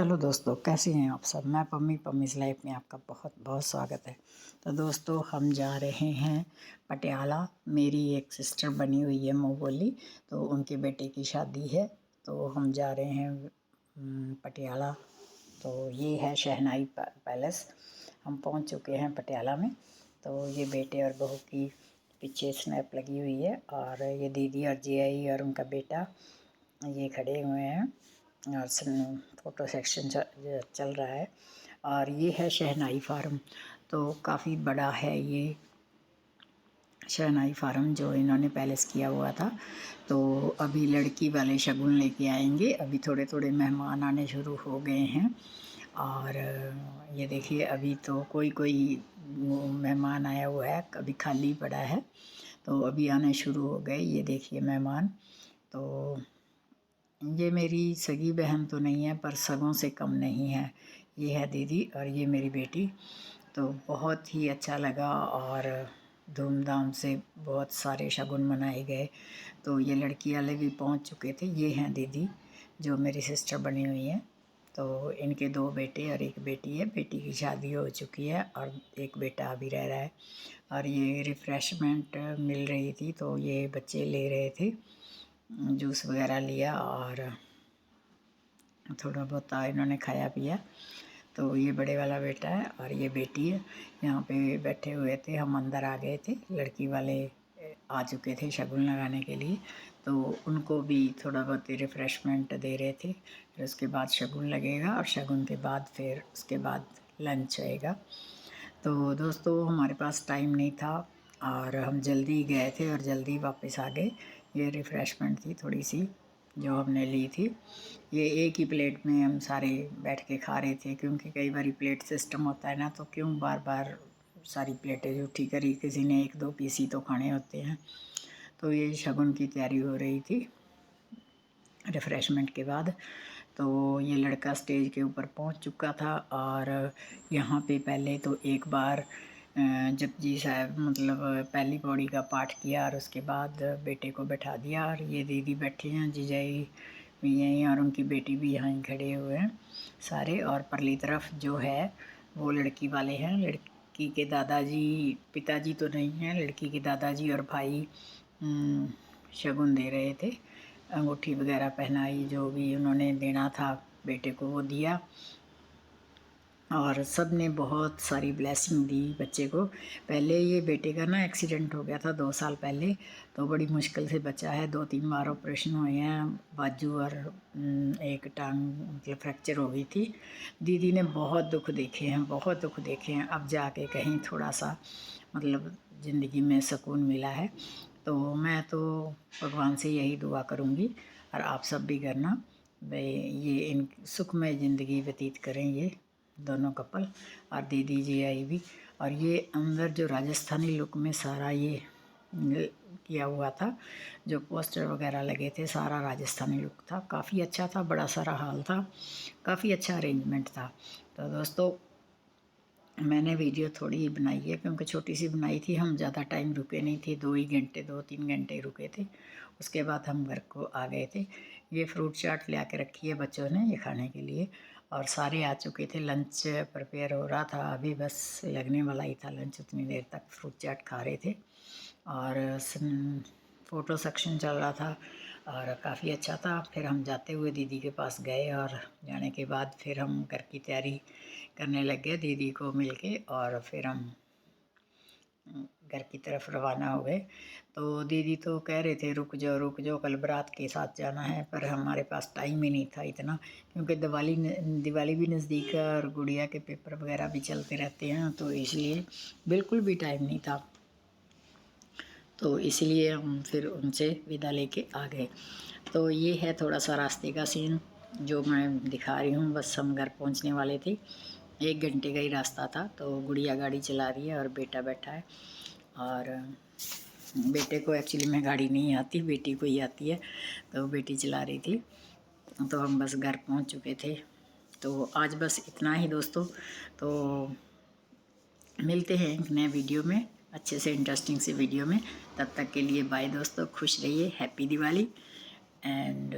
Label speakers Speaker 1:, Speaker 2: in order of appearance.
Speaker 1: Hello दोस्तों, कैसे हैं आप सब। मैं पम्मीज़ लाइफ में आपका बहुत बहुत स्वागत है। तो दोस्तों, हम जा रहे हैं पटियाला। मेरी एक सिस्टर बनी हुई है मुँह बोली, तो उनके बेटे की शादी है, तो हम जा रहे हैं पटियाला। तो ये है शहनाई पैलेस। हम पहुंच चुके हैं पटियाला में। तो ये बेटे और बहू की पीछे स्नैप लगी हुई है, और ये दीदी और जीआई और उनका बेटा ये खड़े हुए हैं, और फ़ोटो सेक्शन चल रहा है। और ये है शहनाई फार्म। तो काफ़ी बड़ा है ये शहनाई फार्म जो इन्होंने पैलेस किया हुआ था। तो अभी लड़की वाले शगुन लेके आएंगे। अभी थोड़े थोड़े मेहमान आने शुरू हो गए हैं। और ये देखिए, अभी तो कोई कोई मेहमान आया हुआ है, अभी खाली पड़ा है, तो अभी आने शुरू हो गए। ये देखिए मेहमान। तो ये मेरी सगी बहन तो नहीं है, पर सगों से कम नहीं है। ये है दीदी और ये मेरी बेटी। तो बहुत ही अच्छा लगा, और धूमधाम से बहुत सारे शगुन मनाए गए। तो ये लड़की वाले भी पहुंच चुके थे। ये हैं दीदी जो मेरी सिस्टर बनी हुई है। तो इनके 2 बेटे और 1 बेटी है। बेटी की शादी हो चुकी है और एक बेटा अभी रह रहा है। और ये रिफ़्रेशमेंट मिल रही थी, तो ये बच्चे ले रहे थे, जूस वगैरह लिया और थोड़ा बहुत इन्होंने खाया पिया। तो ये बड़े वाला बेटा है और ये बेटी है। यहाँ पे बैठे हुए थे, हम अंदर आ गए थे। लड़की वाले आ चुके थे शगुन लगाने के लिए, तो उनको भी थोड़ा बहुत रिफ़्रेशमेंट दे रहे थे। फिर उसके बाद शगुन लगेगा, और शगुन के बाद फिर उसके बाद लंच होएगा। तो दोस्तों, हमारे पास टाइम नहीं था और हम जल्दी गए थे और जल्दी वापस आ गए। ये रिफ़्रेशमेंट थी थोड़ी सी जो हमने ली थी। ये एक ही प्लेट में हम सारे बैठ के खा रहे थे, क्योंकि कई बार प्लेट सिस्टम होता है ना, तो क्यों बार बार सारी प्लेटें जूठी करी, किसी ने 1-2 पीस ही तो खाने होते हैं। तो ये शगुन की तैयारी हो रही थी रिफ़्रेशमेंट के बाद। तो ये लड़का स्टेज के ऊपर पहुंच चुका था, और यहाँ पे पहले तो एक बार जपजी साहब मतलब पहली पौड़ी का पाठ किया, और उसके बाद बेटे को बैठा दिया। और ये दीदी बैठे हैं, जीजाई भी यहीं, और उनकी बेटी भी यहाँ खड़े हुए हैं सारे। और परली तरफ जो है वो लड़की वाले हैं। लड़की के दादाजी, पिताजी तो नहीं हैं, लड़की के दादाजी और भाई शगुन दे रहे थे। अंगूठी वगैरह पहनाई, जो भी उन्होंने देना था बेटे को वो दिया, और सब ने बहुत सारी ब्लेसिंग दी बच्चे को। पहले ये बेटे का ना एक्सीडेंट हो गया था 2 साल पहले, तो बड़ी मुश्किल से बचा है। 2-3 बार ऑपरेशन हुए हैं, बाजू और एक टांग मतलब फ्रैक्चर हो गई थी। दीदी ने बहुत दुख देखे हैं, बहुत दुख देखे हैं। अब जाके कहीं थोड़ा सा मतलब ज़िंदगी में सुकून मिला है। तो मैं तो भगवान से यही दुआ करूँगी, और आप सब भी करना भाई, ये इन सुखमय ज़िंदगी व्यतीत करें ये दोनों कपल, और दीदी जी आई भी। और ये अंदर जो राजस्थानी लुक में सारा ये किया हुआ था, जो पोस्टर वगैरह लगे थे, सारा राजस्थानी लुक था। काफ़ी अच्छा था, बड़ा सारा हॉल था, काफ़ी अच्छा अरेंजमेंट था। तो दोस्तों, मैंने वीडियो थोड़ी ही बनाई है, क्योंकि छोटी सी बनाई थी। हम ज़्यादा टाइम रुके नहीं थे, 2 ही घंटे 2-3 घंटे रुके थे। उसके बाद हम घर को आ गए थे। ये फ्रूट चाट ले आके रखी है बच्चों ने ये खाने के लिए, और सारे आ चुके थे। लंच प्रिपेयर हो रहा था, अभी बस लगने वाला ही था लंच। उतनी देर तक फ्रूट चाट खा रहे थे, और फ़ोटो सेक्शन चल रहा था, और काफ़ी अच्छा था। फिर हम जाते हुए दीदी के पास गए, और जाने के बाद फिर हम घर की तैयारी करने लग गए दीदी को मिलके, और फिर हम घर की तरफ रवाना हो गए। तो दीदी तो कह रहे थे रुक जाओ, कल बारात के साथ जाना है, पर हमारे पास टाइम ही नहीं था इतना, क्योंकि दिवाली भी नज़दीक है, और गुड़िया के पेपर वगैरह भी चलते रहते हैं, तो इसलिए बिल्कुल भी टाइम नहीं था। तो इसलिए हम फिर उनसे विदा लेके आ गए। तो ये है थोड़ा सा रास्ते का सीन जो मैं दिखा रही हूँ। बस हम घर पहुँचने वाले थे, 1 घंटे का ही रास्ता था। तो गुड़िया गाड़ी चला रही है और बेटा बैठा है, और बेटे को एक्चुअली में गाड़ी नहीं आती, बेटी को ही आती है, तो बेटी चला रही थी। तो हम बस घर पहुँच चुके थे। तो आज बस इतना ही दोस्तों। तो मिलते हैं एक नए वीडियो में, अच्छे से इंटरेस्टिंग से वीडियो में। तब तक के लिए बाय दोस्तों, खुश रहिए, हैप्पी दिवाली, एंड